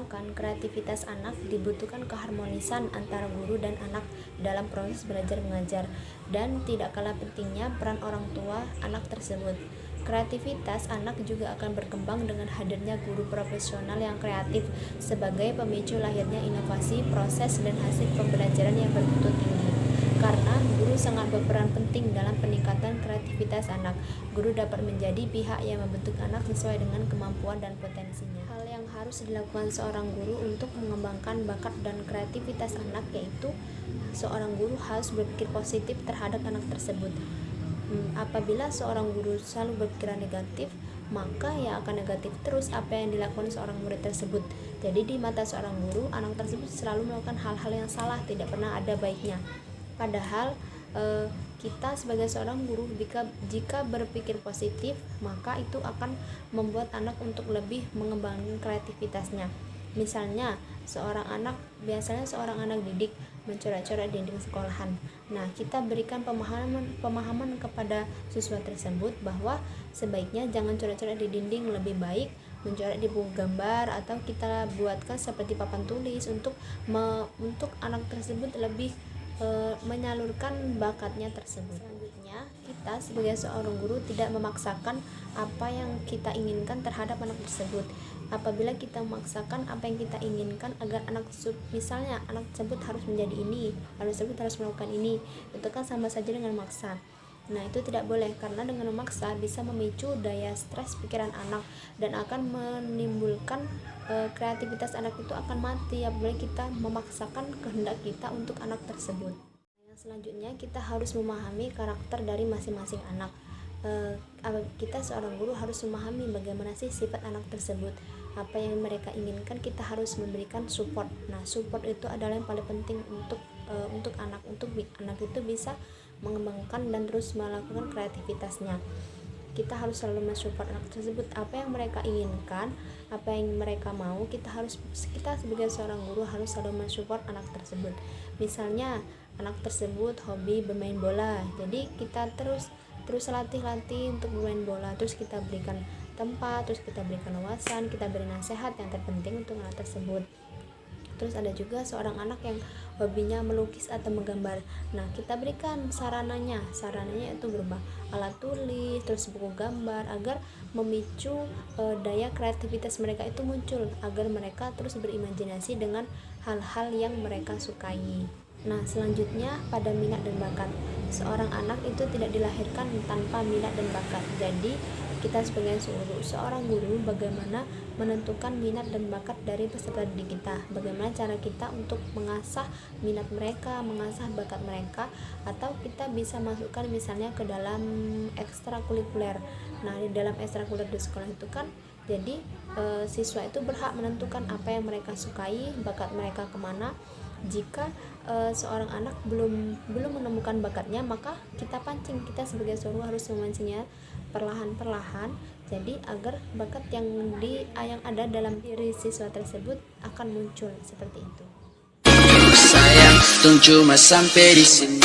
mengembangkan kreativitas anak dibutuhkan keharmonisan antara guru dan anak dalam proses belajar mengajar, dan tidak kalah pentingnya peran orang tua anak tersebut. Kreativitas anak juga akan berkembang dengan hadirnya guru profesional yang kreatif sebagai pemicu lahirnya inovasi, proses, dan hasil pembelajaran yang bermutu tinggi. Karena guru sangat berperan penting dalam peningkatan kreativitas anak, guru dapat menjadi pihak yang membentuk anak sesuai dengan kemampuan dan potensinya. Hal yang harus dilakukan seorang guru untuk mengembangkan bakat dan kreativitas anak yaitu seorang guru harus berpikir positif terhadap anak tersebut. Apabila seorang guru selalu berpikiran negatif, maka ya akan negatif terus apa yang dilakukan seorang murid tersebut. Jadi di mata seorang guru, anak tersebut selalu melakukan hal-hal yang salah, tidak pernah ada baiknya. Padahal kita sebagai seorang guru jika berpikir positif, maka itu akan membuat anak untuk lebih mengembangkan kreativitasnya. Misalnya biasanya seorang anak didik mencoret-coret dinding sekolahan. Nah, kita berikan pemahaman kepada siswa tersebut bahwa sebaiknya jangan coret-coret di dinding, lebih baik mencoret di buku gambar atau kita buatkan seperti papan tulis untuk anak tersebut lebih menyalurkan bakatnya tersebut. Selanjutnya, kita sebagai seorang guru tidak memaksakan apa yang kita inginkan terhadap anak tersebut. Apabila kita memaksakan apa yang kita inginkan agar misalnya anak tersebut harus menjadi ini, anak tersebut harus melakukan ini, itu kan sama saja dengan maksa. Nah, itu tidak boleh, karena dengan memaksa bisa memicu daya stres pikiran anak dan akan menimbulkan kreativitas anak itu akan mati apabila kita memaksakan kehendak kita untuk anak tersebut. Yang selanjutnya, kita harus memahami karakter dari masing-masing anak. Kita seorang guru harus memahami bagaimana sih sifat anak tersebut, apa yang mereka inginkan, kita harus memberikan support. Nah, support itu adalah yang paling penting untuk anak itu bisa mengembangkan dan terus melakukan kreativitasnya. Kita harus selalu mensupport anak tersebut, apa yang mereka inginkan, apa yang mereka mau, kita sebagai seorang guru harus selalu mensupport anak tersebut. Misalnya anak tersebut hobi bermain bola, jadi kita terus latih untuk bermain bola, terus kita berikan tempat, terus kita berikan wawasan, kita beri nasihat yang terpenting untuk anak tersebut. Terus ada juga seorang anak yang hobinya melukis atau menggambar. Nah, kita berikan sarananya itu berupa alat tulis, terus buku gambar, agar memicu daya kreativitas mereka itu muncul, agar mereka terus berimajinasi dengan hal-hal yang mereka sukai. Nah, selanjutnya pada minat dan bakat. Seorang anak itu tidak dilahirkan tanpa minat dan bakat. Jadi kita sebagai seorang guru bagaimana menentukan minat dan bakat dari peserta didik kita, bagaimana cara kita untuk mengasah minat mereka, mengasah bakat mereka, atau kita bisa masukkan misalnya ke dalam ekstrakurikuler. Nah, di dalam ekstrakurikuler di sekolah itu kan jadi siswa itu berhak menentukan apa yang mereka sukai, bakat mereka kemana. Jika seorang anak belum menemukan bakatnya, maka kita pancing, kita sebagai guru harus memancingnya perlahan-perlahan, jadi agar bakat yang ada dalam diri siswa tersebut akan muncul seperti itu. Sayang, cuma sampai di sini.